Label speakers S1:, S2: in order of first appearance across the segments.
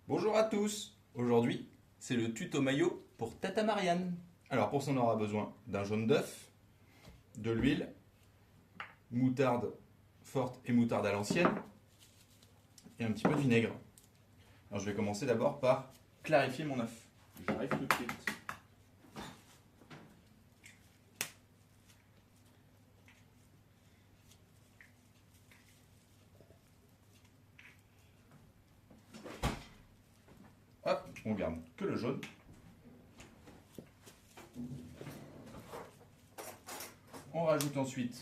S1: Bonjour à tous. Aujourd'hui, c'est le tuto maillot pour Tata Marianne. Alors pour ça, on aura besoin d'un jaune d'œuf, de l'huile, moutarde forte et moutarde à l'ancienne, et un petit peu de vinaigre. Alors je vais commencer d'abord par clarifier mon œuf. J'arrive tout de suite. Hop, on garde que le jaune. On rajoute ensuite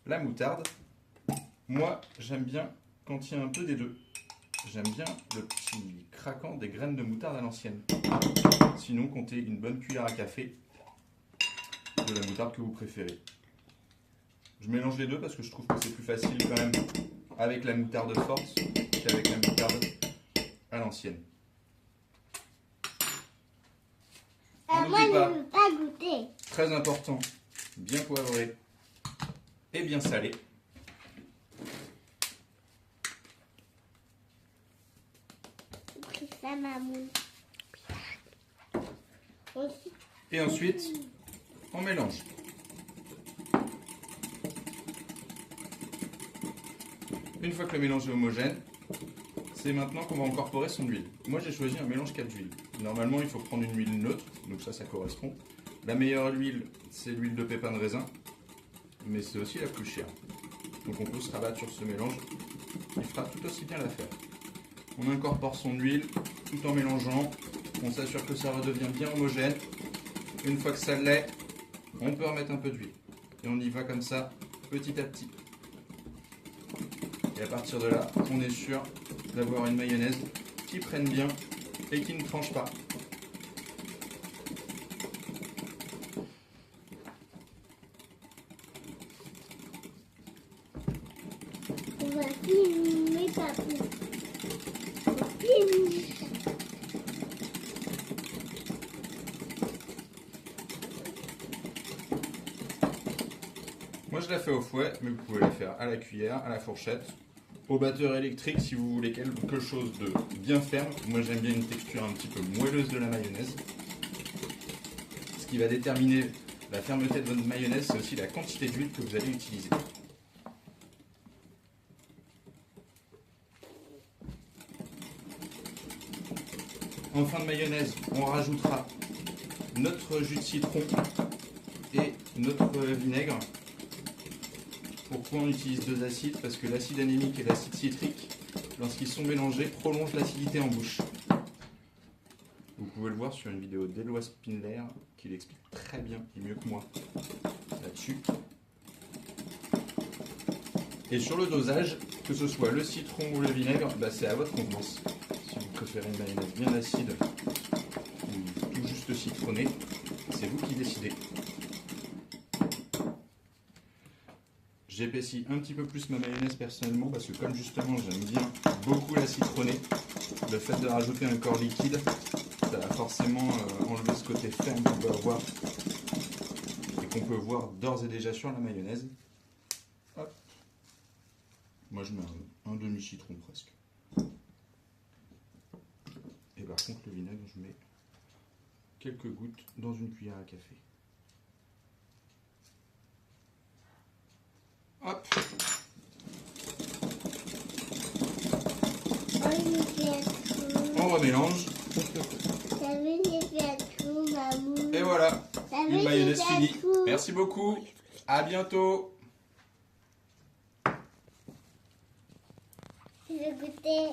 S1: la moutarde. Moi, j'aime bien quand il y a un peu des deux. J'aime bien le petit craquant des graines de moutarde à l'ancienne. Sinon, comptez une bonne cuillère à café de la moutarde que vous préférez. Je mélange les deux parce que je trouve que c'est plus facile quand même avec la moutarde forte qu'avec la moutarde à l'ancienne.
S2: Moi, je ne veux pas goûter.
S1: Très important, bien poivré et bien salé.
S2: J'ai pris ça, maman.
S1: Et ensuite, on mélange. Une fois que le mélange est homogène, c'est maintenant qu'on va incorporer son huile. Moi, j'ai choisi un mélange 4 huiles. Normalement, il faut prendre une huile neutre, donc ça correspond. La meilleure huile, c'est l'huile de pépins de raisin, mais c'est aussi la plus chère. Donc on peut se rabattre sur ce mélange, il fera tout aussi bien l'affaire. On incorpore son huile tout en mélangeant, on s'assure que ça redevient bien homogène. Une fois que ça l'est, on peut remettre un peu d'huile. Et on y va comme ça, petit à petit. Et à partir de là, on est sûr d'avoir une mayonnaise qui prenne bien et qui ne tranche pas.
S2: On va filmer, papou. Filme.
S1: Moi je la fais au fouet, mais vous pouvez la faire à la cuillère, à la fourchette, au batteur électrique si vous voulez quelque chose de bien ferme. Moi j'aime bien une texture un petit peu moelleuse de la mayonnaise. Ce qui va déterminer la fermeté de votre mayonnaise, c'est aussi la quantité d'huile que vous allez utiliser. En fin de mayonnaise, on rajoutera notre jus de citron et notre vinaigre. Pourquoi on utilise deux acides? Parce que l'acide anémique et l'acide citrique, lorsqu'ils sont mélangés, prolongent l'acidité en bouche. Vous pouvez le voir sur une vidéo d'Éloi Spindler qui l'explique très bien et mieux que moi là-dessus. Et sur le dosage, que ce soit le citron ou le vinaigre, c'est à votre convenance. Si vous préférez une mayonnaise bien acide ou tout juste citronnée, c'est vous qui décidez. J'épaissis un petit peu plus ma mayonnaise personnellement parce que comme justement j'aime bien beaucoup la citronner, le fait de rajouter un corps liquide, ça va forcément enlever ce côté ferme qu'on peut avoir et qu'on peut voir d'ores et déjà sur la mayonnaise. Hop. Moi je mets un demi-citron presque. Et par contre le vinaigre je mets quelques gouttes dans une cuillère à café. Hop. On remélange. Et voilà, une mayonnaise finie. Merci beaucoup. À bientôt.
S2: Je vais goûter.